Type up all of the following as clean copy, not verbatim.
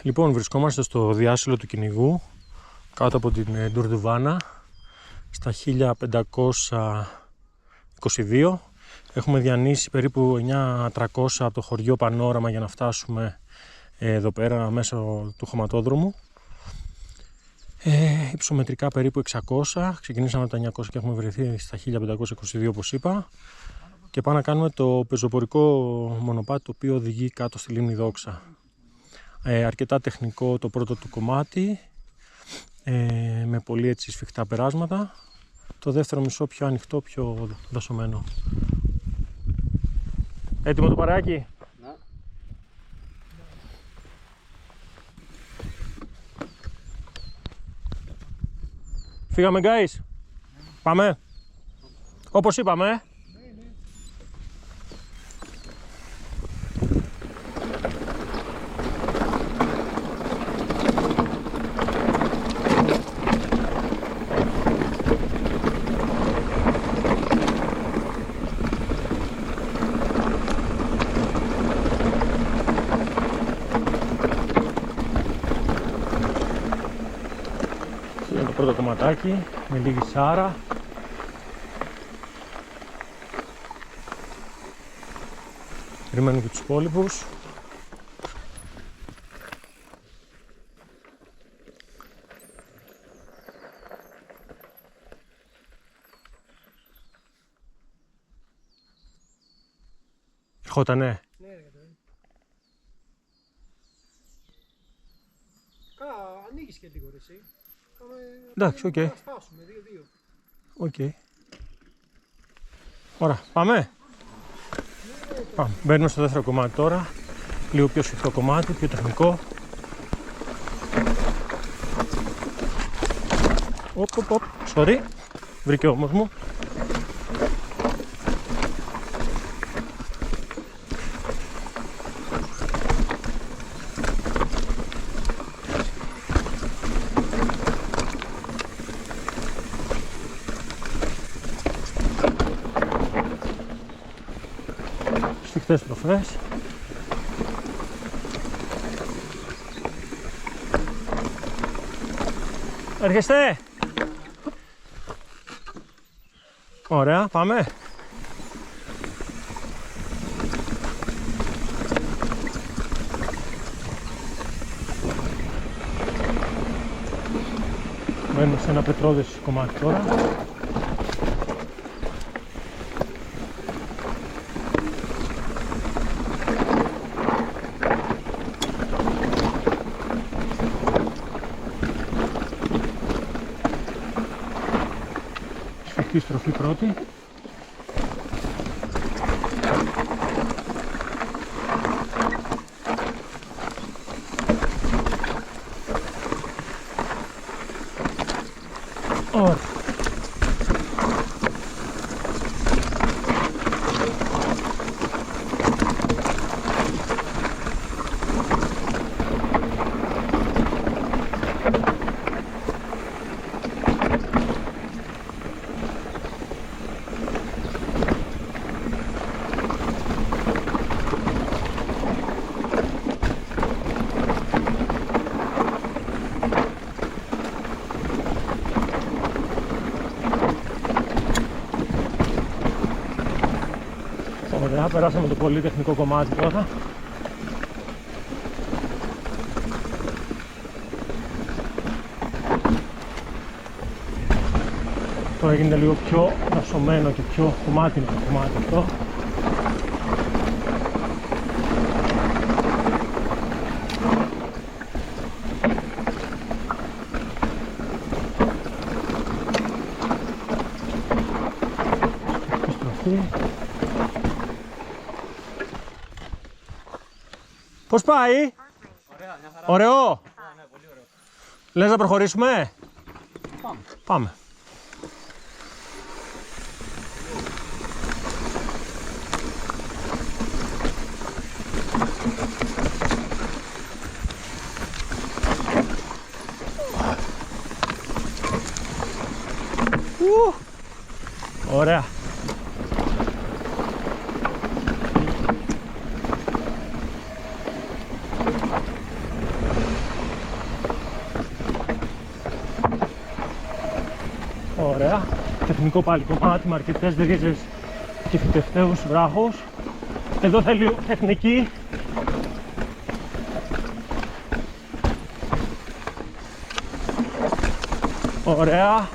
Λοιπόν, βρισκόμαστε στο διάσυλο του κυνηγού, κάτω από την Ντουρντουβάνα, στα 1522. Έχουμε διανύσει περίπου 9.300 από το χωριό Πανόραμα για να φτάσουμε εδώ πέρα μέσω του χωματόδρομου. Υψομετρικά περίπου 600, ξεκινήσαμε από τα 900 και έχουμε βρεθεί στα 1522 όπως είπα. Και πάμε να κάνουμε το πεζοπορικό μονοπάτι, το οποίο οδηγεί κάτω στη λίμνη Δόξα. Αρκετά τεχνικό το πρώτο του κομμάτι, με πολύ έτσι σφιχτά περάσματα. Το δεύτερο μισό πιο ανοιχτό, πιο δασωμένο. Έτοιμο το παρεάκι? Ναι. Φύγαμε guys? Πάμε? Όπως είπαμε. Είναι το πρώτο κομματάκι με λίγη σάρα. Περιμένουμε και τους υπόλοιπους. Ερχότανε. Ναι, ρε. Ανοίγεις και λίγο ρε εσύ. Εντάξει, οκ. Θα σπάσουμε, 2-2. Οκ. Ωραία, πάμε. Πάμε. Μπαίνουμε στο δεύτερο κομμάτι τώρα. Λίγο πιο σφιχτό κομμάτι, πιο τεχνικό. Οπ, sorry. Βρήκε όμως μου. Σφιχτές προφές. Έρχεστε! Ωραία, πάμε! Μένουμε σε ένα πετρώδες κομμάτι τώρα. Σφιχτή στροφή πρώτη. Ωραία. Ωραία, περάσαμε το πολύ τεχνικό κομμάτι τώρα. Τώρα γίνεται λίγο πιο δασωμένο και πιο κομμάτινο το κομμάτι αυτό. Στροφή. Πώς πάει? Ωραία, μια χαρά. Ωραίο! Ναι, πολύ ωραίο. Λες να προχωρήσουμε? Πάμε. Πάμε. Ωραία. Ωραία. Τεχνικό πάλι κομμάτι με αρκετές ρίζες και φυτευτέους βράχους. Εδώ θέλει τεχνική. Ωραία.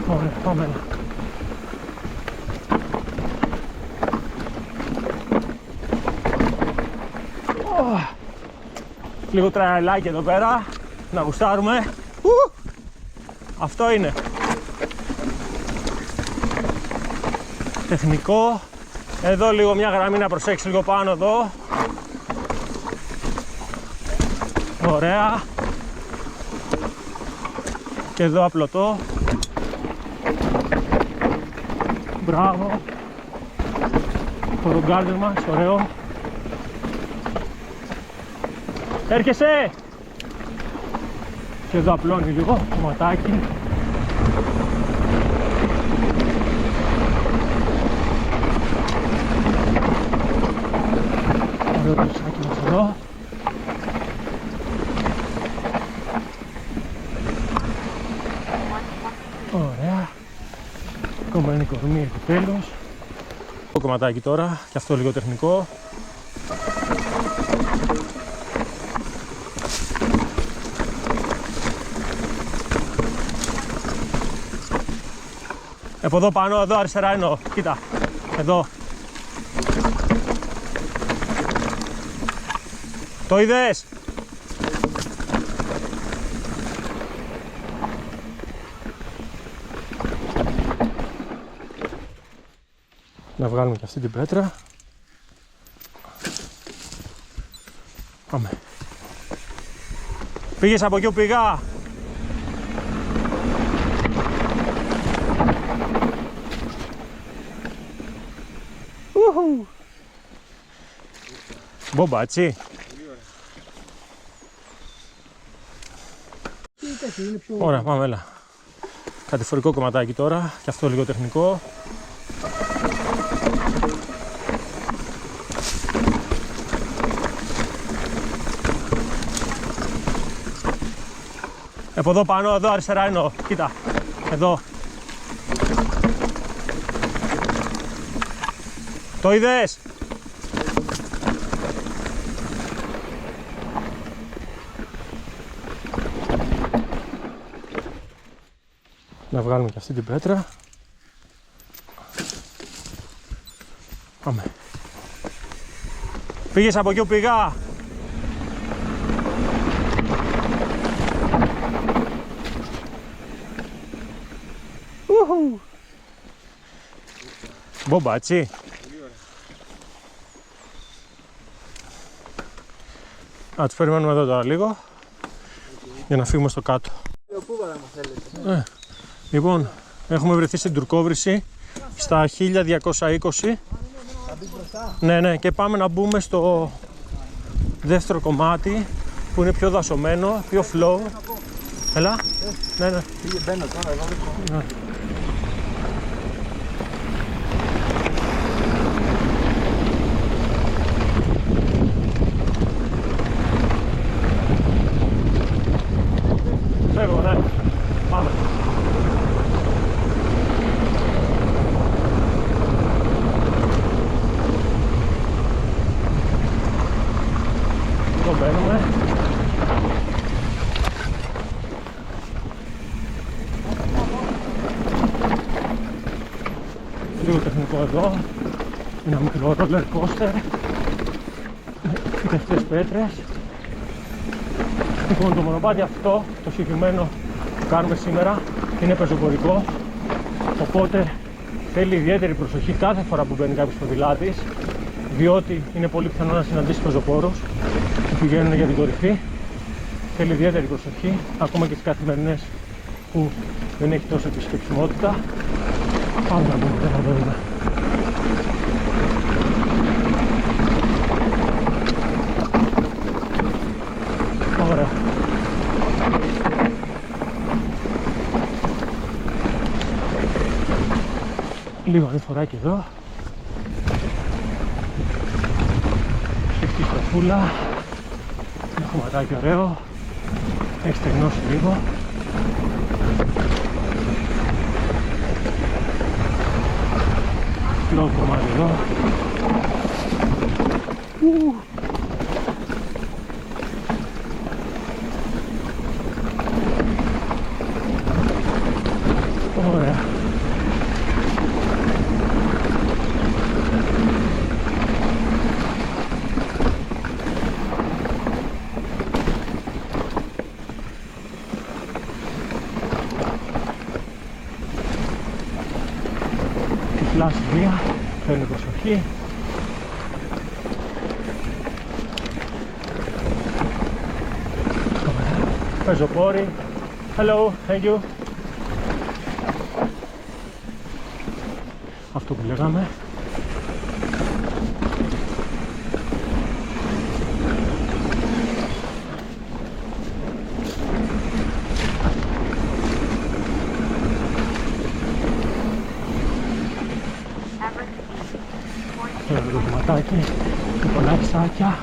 Ωραία, πάμε. Λίγο τραϊλάκι εδώ πέρα, να γουστάρουμε. Αυτό είναι. Τεχνικό. Εδώ λίγο μια γραμμή να προσέξει λίγο πάνω εδώ. Ωραία. Και εδώ απλωτό. Μπράβο. Το ρογκάρδερ μας, ωραίο. Έρχεσαι! Και εδώ απλώνει λίγο, κομματάκι. Ωραίο το ψάκι μας εδώ. Ωραία. Κομμένη κορμί επιτέλους. Το κομματάκι τώρα, και αυτό λίγο τεχνικό. Από εδώ πάνω, εδώ αριστερά εννοώ. Κοίτα, εδώ. Το είδες? Να βγάλουμε και αυτή την πέτρα. Πάμε. Πήγες από εκεί που πήγα? Μπόμπα, έτσι. Ωραία, πάμε, έλα. Κατηφορικό κομματάκι τώρα, και αυτό λίγο τεχνικό. Από εδώ πάνω, εδώ αριστερά εννοώ. Κοίτα, εδώ. Το είδες? Να βγάλουμε και αυτή την πέτρα. Πάμε. Πήγες από εκεί που πήγα? Μπόμπα, έτσι. Α, τους περιμένουμε εδώ τώρα λίγο για να φύγουμε στο κάτω. Λοιπόν, έχουμε βρεθεί στην Τουρκόβρηση στα 1220. Ναι, και πάμε να μπούμε στο δεύτερο κομμάτι που είναι πιο δασωμένο, πιο flow. Έλα. Ναι. Μπαίνω τώρα εδώ. Φεύγω, ναι. Πάμε. Εδώ μπαίνουμε. Λίγο τεχνικό εδώ. Ένα μικρό roller coaster. Φυτευτές πέτρες. Λοιπόν, το μονοπάτι αυτό, το συγκεκριμένο που κάνουμε σήμερα, είναι πεζοπορικό, οπότε θέλει ιδιαίτερη προσοχή κάθε φορά που μπαίνει κάποιος ποδηλάτης, διότι είναι πολύ πιθανό να συναντήσει πεζοπόρους που πηγαίνουν για την κορυφή. Θέλει ιδιαίτερη προσοχή, ακόμα και στις καθημερινές που δεν έχει τόσο επισκεψιμότητα. Πάμε να μπούμε, να δούμε. Ωραία. Λίγο ανηφοράκι εδώ. Σφιχτή στροφούλα. Ένα χωματάκι ωραίο. Έχει στεγνώσει λίγο. Πρώτο κομμάτι εδώ. Ωραία. Τυφλά σημεία, φέρνει προσοχή. Πεζοπόροι. Hello, thank you. Αυτό που λέγαμε. Το κομματάκι, με πολλά ισάκια,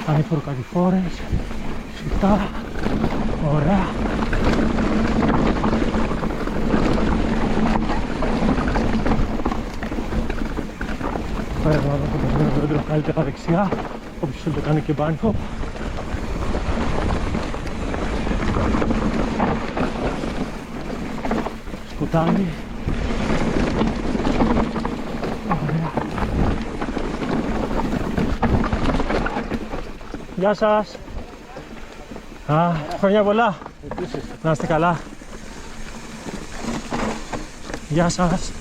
ανηφοροκατηφόρες, σιτά, ωραία. Πέρα εδώ το περνάμε το δέντρο καλύτερα δεξιά, όποιος θέλει το κάνει και μπάνιχο. Σκοτάδι. Γεια σας. Χρόνια πολλά. Επίσης. Να είστε καλά. Γεια σας.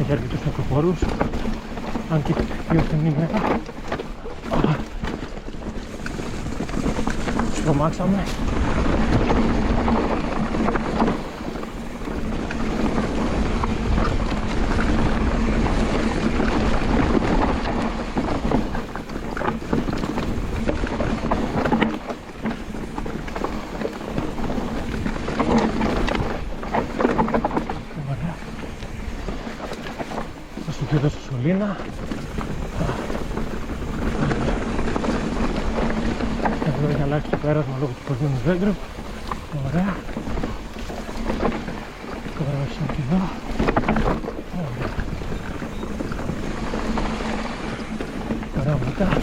Έχει αρκετούς νεκροφόρους. Αν και πιο στενή μέρα. Τους τρομάξαμε. Εδώ στη σωλήνα. Εδώ έχει αλλάξει το πέρασμα λόγω του παγμένου δέντρου. Ωραία. Το βραβεύσαμε και εδώ. Ωραία. Πράγματα.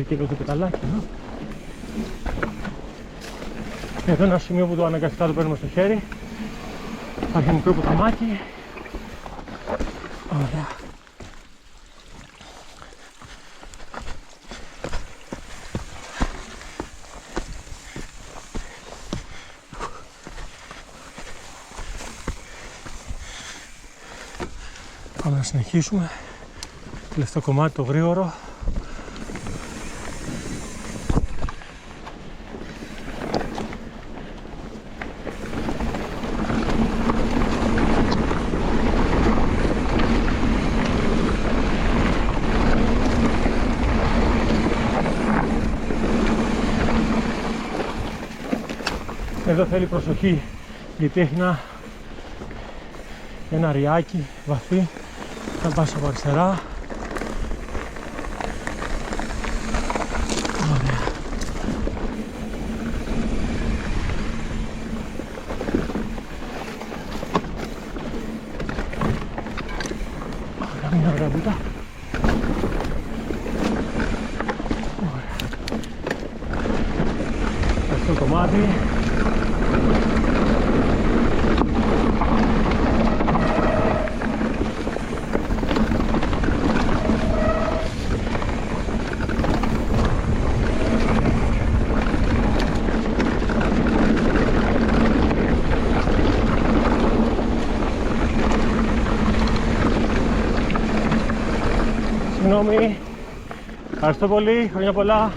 Και εδώ το πεταλάκι, εδώ ένα σημείο που το αναγκαστικά το παίρνουμε στο χέρι. Υπάρχει ένα μικρό ποταμάκι. Ωραία. Πάμε να συνεχίσουμε. Τελευταίο κομμάτι, το γρήγορο. Εδώ θέλει προσοχή γιατί έχει ένα ριάκι βαθύ. Θα πας από αριστερά. Ωραία. Ωραία, μια ωραία βούτα. Ωραία. Αυτό το κομμάτι. Συγγνώμη. Ευχαριστώ πολύ. Χρόνια πολλά.